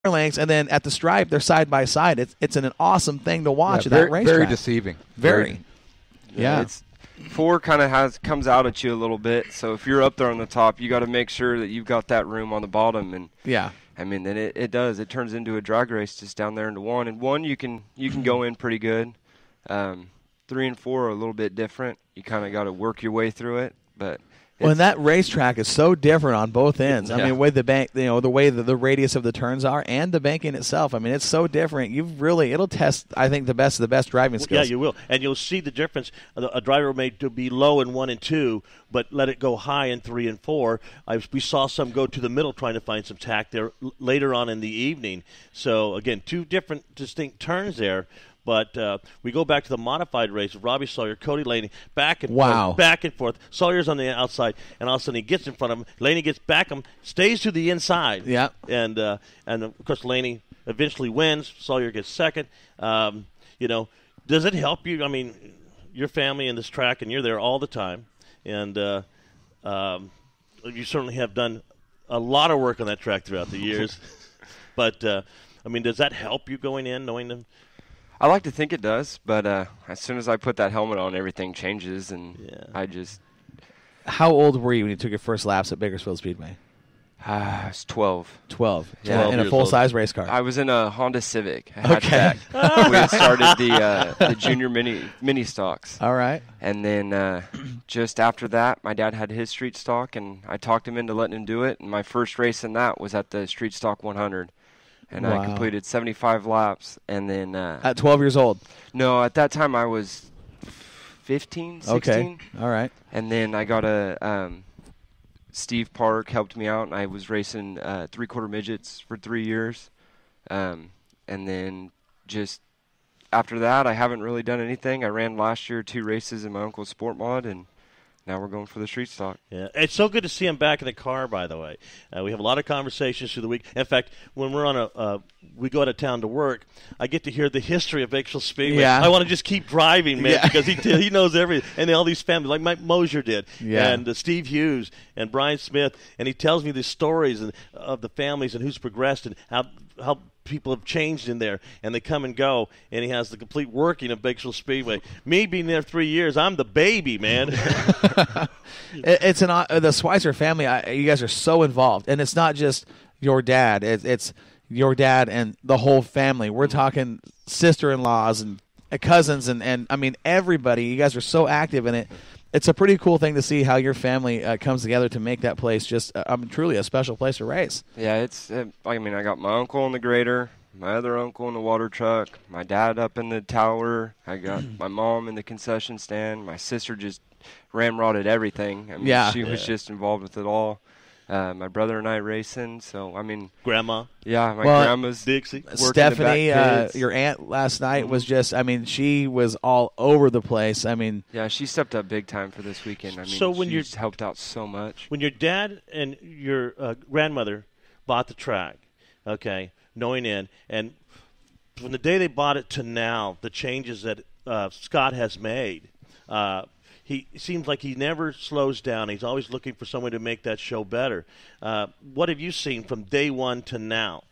lengths, and then at the stripe, they're side by side. It's an awesome thing to watch at that racetrack. Very deceiving. Very. Yeah. It's 4 kind of comes out at you a little bit. So if you're up there on the top, you got to make sure that you've got that room on the bottom. And yeah, I mean, then it does. It turns into a drag race just down there into 1. And 1 you can go in pretty good. 3 and 4 are a little bit different. You kind of got to work your way through it, but. Well, and that racetrack is so different on both ends. Yeah. I mean, with the bank, the way the radius of the turns are, and the banking itself. I mean, it's so different. It'll test, I think, the best of the best driving skills. Yeah, you will, and you'll see the difference. A driver may be low in 1 and 2, but let it go high in 3 and 4. We saw some go to the middle trying to find some tack there later on in the evening. So again, 2 different distinct turns there. But we go back to the modified race of Robbie Sawyer, Cody Laney, back and forth, back and forth. Sawyer's on the outside, and all of a sudden he gets in front of him. Laney gets back him, stays to the inside. Yeah. And of course, Laney eventually wins. Sawyer gets second. Does it help you? I mean, your family in this track, and you're there all the time. And you certainly have done a lot of work on that track throughout the years. But, does that help you going in, knowing them? I like to think it does, but as soon as I put that helmet on, everything changes, and I just. How old were you when you took your first laps at Bakersfield Speedway? I was 12. 12. Yeah. In a full-size race car. I was in a Honda Civic. We had started the junior mini stocks. All right. And then just after that, my dad had his street stock, and I talked him into letting him do it. And my first race in that was at the Street Stock 100. And I completed 75 laps, and then... at 12 years old? No, at that time I was 15, 16. Okay, all right. And then I got Steve Park helped me out, and I was racing 3/4 midgets for 3 years. And then just after that, I haven't really done anything. I ran last year 2 races in my uncle's sport mod, and now we're going for the street stock. Yeah, it's so good to see him back in the car. By the way, we have a lot of conversations through the week. In fact, when we're on we go out of town to work, I get to hear the history of Bakersfield Speedway. Yeah. I want to just keep driving, man, because he knows everything, and all these families, like Mike Mosier did, and Steve Hughes and Brian Smith, and he tells me the stories of the families and who's progressed and how people have changed in there, and they come and go, and he has the complete working of Bakersfield Speedway. Me being there 3 years, I'm the baby, man. It's the Schweitzer family. You guys are so involved, and it's not just your dad. It's your dad and the whole family. We're talking sister-in-laws and cousins, and I mean everybody. You guys are so active in it. It's a pretty cool thing to see how your family comes together to make that place just truly a special place to race. Yeah, I got my uncle in the grader, my other uncle in the water truck, my dad up in the tower. I got my mom in the concession stand. My sister just ramrodded everything. I mean, she was just involved with it all. My brother and I racing, so I mean, Grandma. Yeah, my grandma's Dixie. Stephanie, your aunt last night was just. I mean, she was all over the place. I mean, yeah, she stepped up big time for this weekend. I mean, so when she's helped out so much. When your dad and your grandmother bought the track, okay, knowing in, and from the day they bought it to now, the changes that Scott has made. He seems like he never slows down. He's always looking for someone to make that show better. What have you seen from day one to now?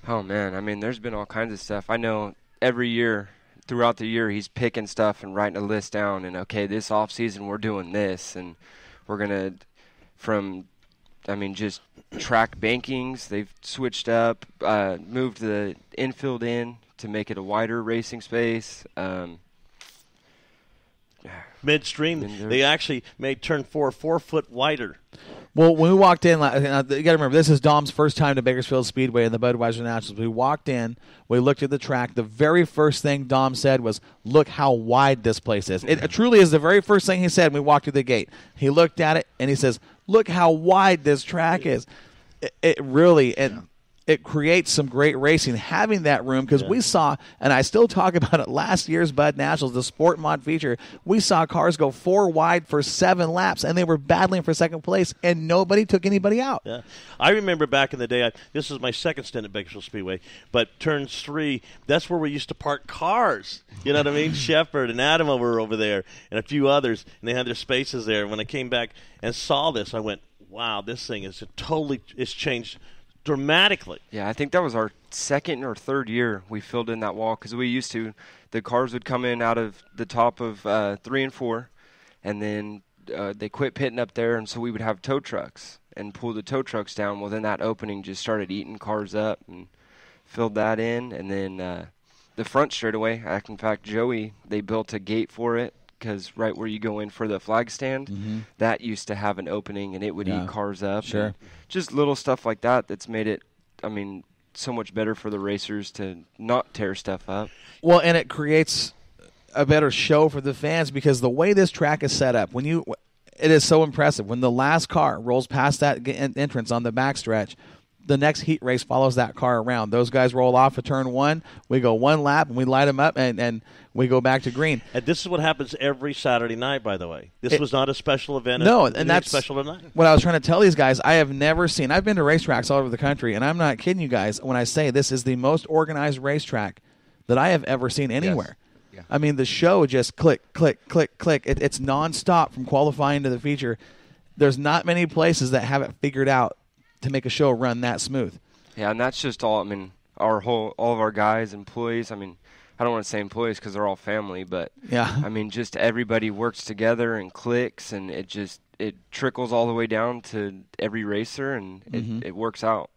Oh, man. I mean, there's been all kinds of stuff. I know every year, throughout the year, he's picking stuff and writing a list down. And, okay, this off season we're doing this. And we're going to, just track bankings. They've switched up, moved the infield in to make it a wider racing space. Midstream, they actually made turn 4 foot wider. Well, when we walked in, you got to remember, this is Dom's first time to Bakersfield Speedway in the Budweiser Nationals. We walked in, we looked at the track. The very first thing Dom said was, look how wide this place is. It truly is the very first thing he said when we walked through the gate. He looked at it, and he says, look how wide this track is. It really... It creates some great racing having that room because we saw, and I still talk about it, last year's Bud Nationals, the Sport Mod feature, we saw cars go 4 wide for 7 laps, and they were battling for second place, and nobody took anybody out. Yeah, I remember back in the day, this is my second stint at Bakersfield Speedway, but turns 3, that's where we used to park cars. You know what I mean? Shepard and Adam were over there, and a few others, and they had their spaces there. When I came back and saw this, I went, wow, this thing is it's changed dramatically. Yeah, I think that was our second or third year we filled in that wall because we used to. The cars would come in out of the top of 3 and 4, and then they quit pitting up there, and so we would have tow trucks and pull the tow trucks down. Well, then that opening just started eating cars up and filled that in, and then the front straightaway. In fact, Joey, they built a gate for it because right where you go in for the flag stand, that used to have an opening, and it would eat cars up. Sure. Just little stuff like that that's made it, so much better for the racers to not tear stuff up. Well, and it creates a better show for the fans because the way this track is set up, it is so impressive. When the last car rolls past that entrance on the backstretch, the next heat race follows that car around. Those guys roll off of turn 1. We go one lap, and we light them up, and we go back to green. And this is what happens every Saturday night, by the way. This was not a special event. No, and that's special tonight. What I was trying to tell these guys. I have never seen. I've been to racetracks all over the country, and I'm not kidding you guys when I say this is the most organized racetrack that I have ever seen anywhere. Yes. Yeah. The show just click, click, click, click. It's nonstop from qualifying to the feature. There's not many places that have it figured out to make a show run that smooth. Yeah, and that's just all. All of our guys, employees. I don't want to say employees because they're all family, but yeah, just everybody works together and clicks, and it trickles all the way down to every racer, and it works out.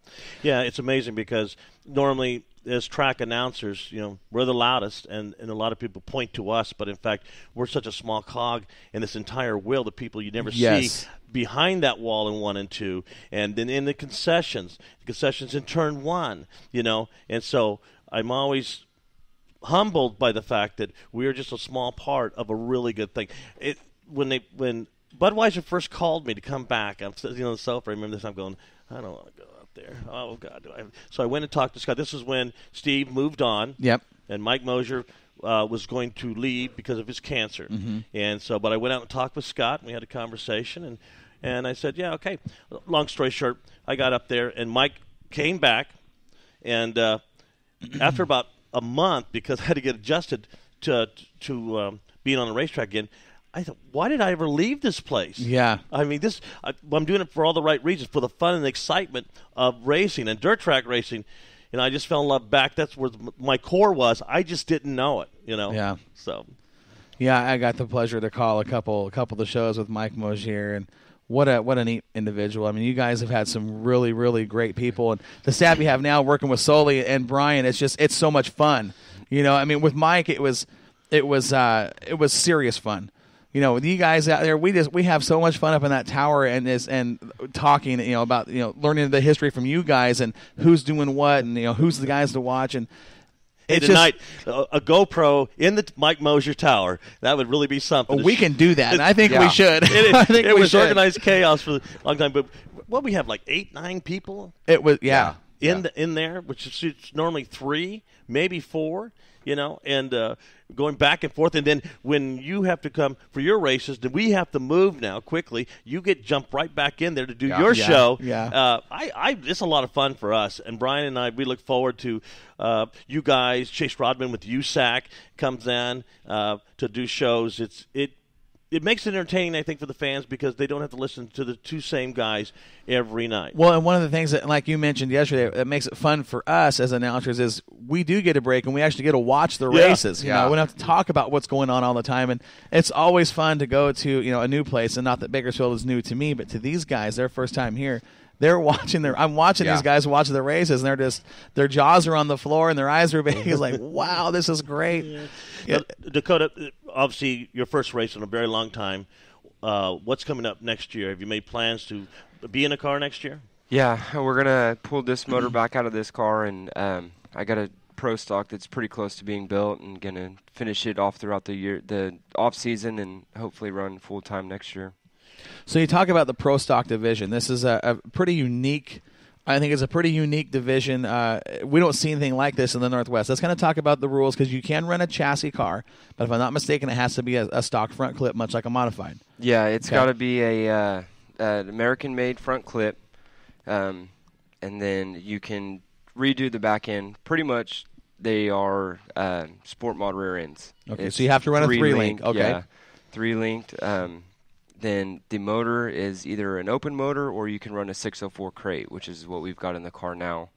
Yeah, it's amazing because normally as track announcers, we're the loudest, and a lot of people point to us, but in fact, we're such a small cog in this entire wheel that people you never see behind that wall in 1 and 2, and then in the concessions in turn 1, and so I'm always humbled by the fact that we are just a small part of a really good thing. When Budweiser first called me to come back, I'm sitting on the sofa. I remember this. I'm going, I don't want to go out there. Oh God! So I went and talked to Scott. This is when Steve moved on. Yep. And Mike Mosier was going to leave because of his cancer. And so, but I went out and talked with Scott, and we had a conversation, and I said, yeah, okay. Long story short, I got up there, and Mike came back, and after about a month, because I had to get adjusted to being on the racetrack again, I thought, why did I ever leave this place? Yeah. I'm doing it for all the right reasons, for the fun and the excitement of racing and dirt track racing. I just fell in love back. That's where my core was. I just didn't know it, Yeah. So. Yeah, I got the pleasure to call a couple of the shows with Mike Mosier, and what a neat individual. You guys have had some really, really great people, and the staff you have now working with Sully and Brian, it's so much fun. With Mike, it was serious fun. With you guys out there, we have so much fun up in that tower and talking, about learning the history from you guys and who's doing what and who's the guys to watch and. Tonight, a GoPro in the Mike Mosier Tower, that would really be something. We can do that, and I think we should. It was organized chaos for a long time, but we have like 8, 9 people? It was, yeah. In there, which is normally 3, maybe 4, and going back and forth. And then when you have to come for your races, then we have to move now quickly. You get jumped right back in there to do your show. Yeah. It's a lot of fun for us. And Brian and I, we look forward to you guys. Chase Rodman with USAC comes in to do shows. It makes it entertaining, I think, for the fans because they don't have to listen to the 2 same guys every night. Well, and one of the things that, like you mentioned yesterday, that makes it fun for us as announcers is we do get a break and we actually get to watch the races. We don't have to talk about what's going on all the time, and it's always fun to go to a new place. And not that Bakersfield is new to me, but to these guys, their first time here. They're watching I'm watching these guys watching the races, and their jaws are on the floor and their eyes are big. It's like, wow, this is great. Yeah. Dakota, obviously your first race in a very long time. What's coming up next year? Have you made plans to be in a car next year? Yeah, we're gonna pull this motor back out of this car, and I got a pro stock that's pretty close to being built, and gonna finish it off throughout the year, the off season, and hopefully run full time next year. So you talk about the pro stock division. This is a pretty unique. I think it's a pretty unique division. We don't see anything like this in the Northwest. Let's kind of talk about the rules because you can run a chassis car, but if I'm not mistaken, it has to be a stock front clip, much like a modified. Yeah, it's got to be an American-made front clip, and then you can redo the back end. Pretty much, they are sport mod rear ends. Okay, so you have to run a 3-link. Okay, yeah, 3-linked. then the motor is either an open motor or you can run a 604 crate, which is what we've got in the car now.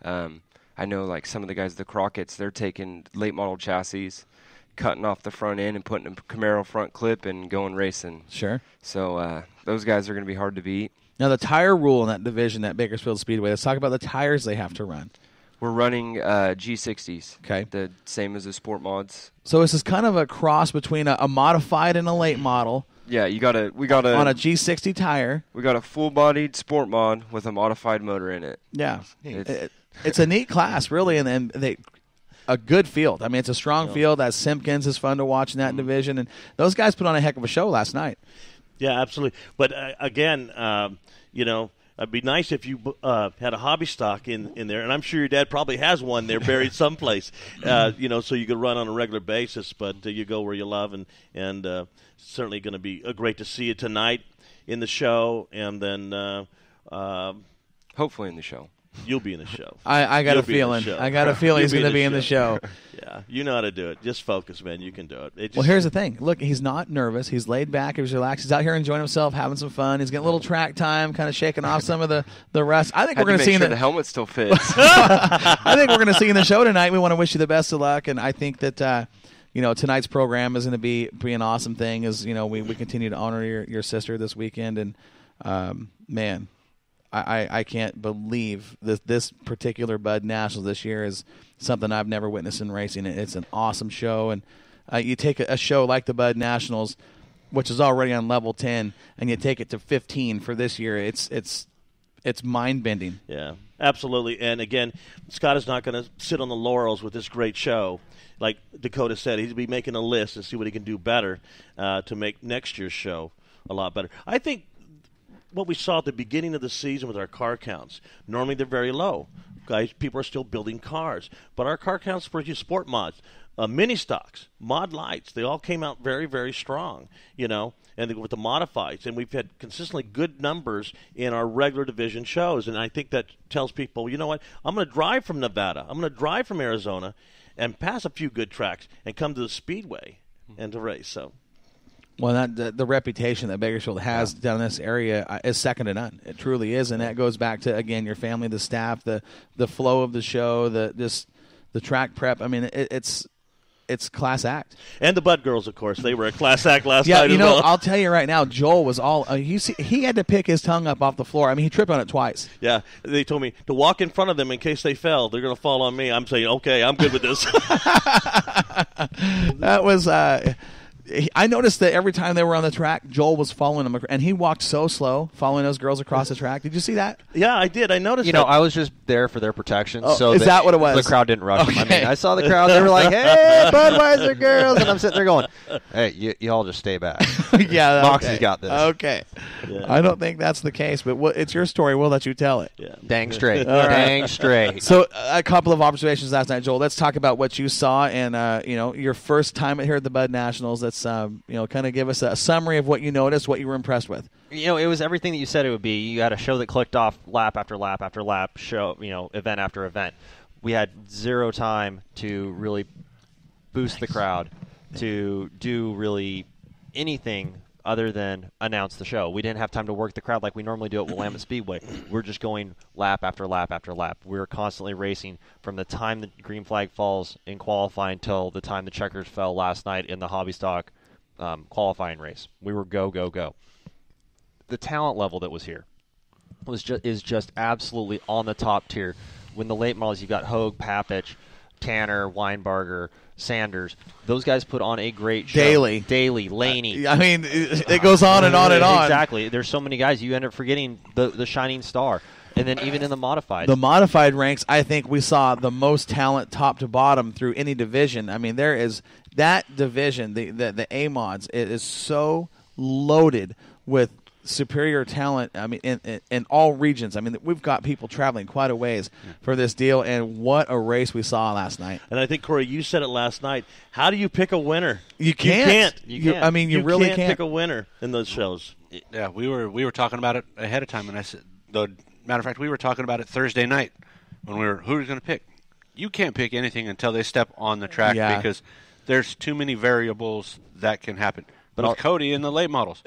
I know like some of the guys, the Crockett's, they're taking late model chassis, cutting off the front end and putting a Camaro front clip and going racing. Sure. So those guys are going to be hard to beat. Now, the tire rule in that division at Bakersfield Speedway, let's talk about the tires they have to run. We're running G60s. Okay. The same as the Sport Mods. So this is kind of a cross between a modified and a late model. Yeah, we got on a G60 tire. We got a full-bodied Sport Mod with a modified motor in it. Yeah. It's a neat class, really, and a good field. I mean, it's a strong field. That Simpkins is fun to watch in that division, and those guys put on a heck of a show last night. Yeah, absolutely. But again, it'd be nice if you had a hobby stock in there, and I'm sure your dad probably has one there buried someplace, so you could run on a regular basis. But you go where you love, and certainly going to be great to see you tonight in the show, and then hopefully in the show. You'll be in the show. I got a feeling. I got a feeling he's going to be in the show. Yeah, you know how to do it. Just focus, man. You can do it. Well, here's the thing. Look, he's not nervous. He's laid back. He's relaxed. He's out here enjoying himself, having some fun. He's getting a little track time, kind of shaking off some of the rust. I think we're going to see the helmet still fits. I think we're going to see in the show tonight. We want to wish you the best of luck, and I think that tonight's program is going to be an awesome thing. As we continue to honor your sister this weekend, and man. I can't believe this particular Bud Nationals this year is something I've never witnessed in racing. It's an awesome show, and you take a show like the Bud Nationals, which is already on level 10, and you take it to 15 for this year. It's mind-bending. Yeah, absolutely. And again, Scott is not going to sit on the laurels with this great show. Like Dakota said, he'll be making a list and see what he can do better to make next year's show a lot better. I think what we saw at the beginning of the season with our car counts, normally they're very low. People are still building cars. But our car counts for sport mods, mini stocks, mod lights, they all came out very, very strong, and with the modifieds. And we've had consistently good numbers in our regular division shows. And I think that tells people, you know what, I'm going to drive from Nevada, I'm going to drive from Arizona and pass a few good tracks and come to the Speedway and to race. So. Well, the reputation that Bakersfield has down in this area is second to none. It truly is, and that goes back to, again, your family, the staff, the flow of the show, the track prep. I mean, it's class act. And the Bud girls, of course, they were a class act last night. Yeah, I'll tell you right now, Joel was all. He had to pick his tongue up off the floor. I mean, he tripped on it twice. Yeah, they told me to walk in front of them in case they fell. They're going to fall on me. I'm saying, okay, I'm good with this. That was. I noticed that every time they were on the track, Joel was following him, and he walked so slow, following those girls across the track. Did you see that? Yeah, I did. I noticed that. I was just there for their protection. So is that what it was? The crowd didn't rush them. I mean, I saw the crowd. They were like, hey, Budweiser girls. And I'm sitting there going, hey, you all just stay back. Yeah, Moxie's got this. Okay. Yeah. I don't think that's the case, but it's your story. We'll let you tell it. Yeah. Dang straight. Dang straight. So a couple of observations last night, Joel. Let's talk about what you saw and, your first time here at the Bud Nationals. Let's, kind of give us a summary of what you noticed, what you were impressed with. It was everything that you said it would be. You had a show that clicked off lap after lap after lap, show, event after event. We had zero time to really boost the crowd, to do really anything other than announce the show. We didn't have time to work the crowd like we normally do at Willamette Speedway. We're just going lap after lap after lap. We're constantly racing from the time the green flag falls in qualifying till the time the checkers fell last night in the hobby stock qualifying race. We were go, go, go. The talent level that was here is just absolutely on the top tier. When the late models, you got Hogue, Papich, Tanner, Weinbarger, Sanders. Those guys put on a great show. Daly, Laney. I mean, it goes on and on and on. Exactly. There's so many guys. You end up forgetting the shining star. And then even in the modified. The modified ranks, I think we saw the most talent top to bottom through any division. I mean, there is that division, the A-mods, it is so loaded with superior talent. I mean, in all regions. I mean, we've got people traveling quite a ways for this deal, and what a race we saw last night. And I think, Corey, you said it last night. How do you pick a winner? You can't. I mean, you really can't pick a winner in those shows. Yeah, we were talking about it ahead of time, and I said, matter of fact, we were talking about it Thursday night when who are we going to pick? You can't pick anything until they step on the track because there's too many variables that can happen. But with Cody in the late models.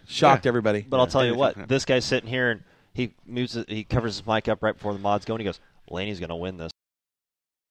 Shocked everybody. But I'll tell you what, Yeah. this guy's sitting here and he covers his mic up right before the mods go, and he goes, "Laney's going to win this."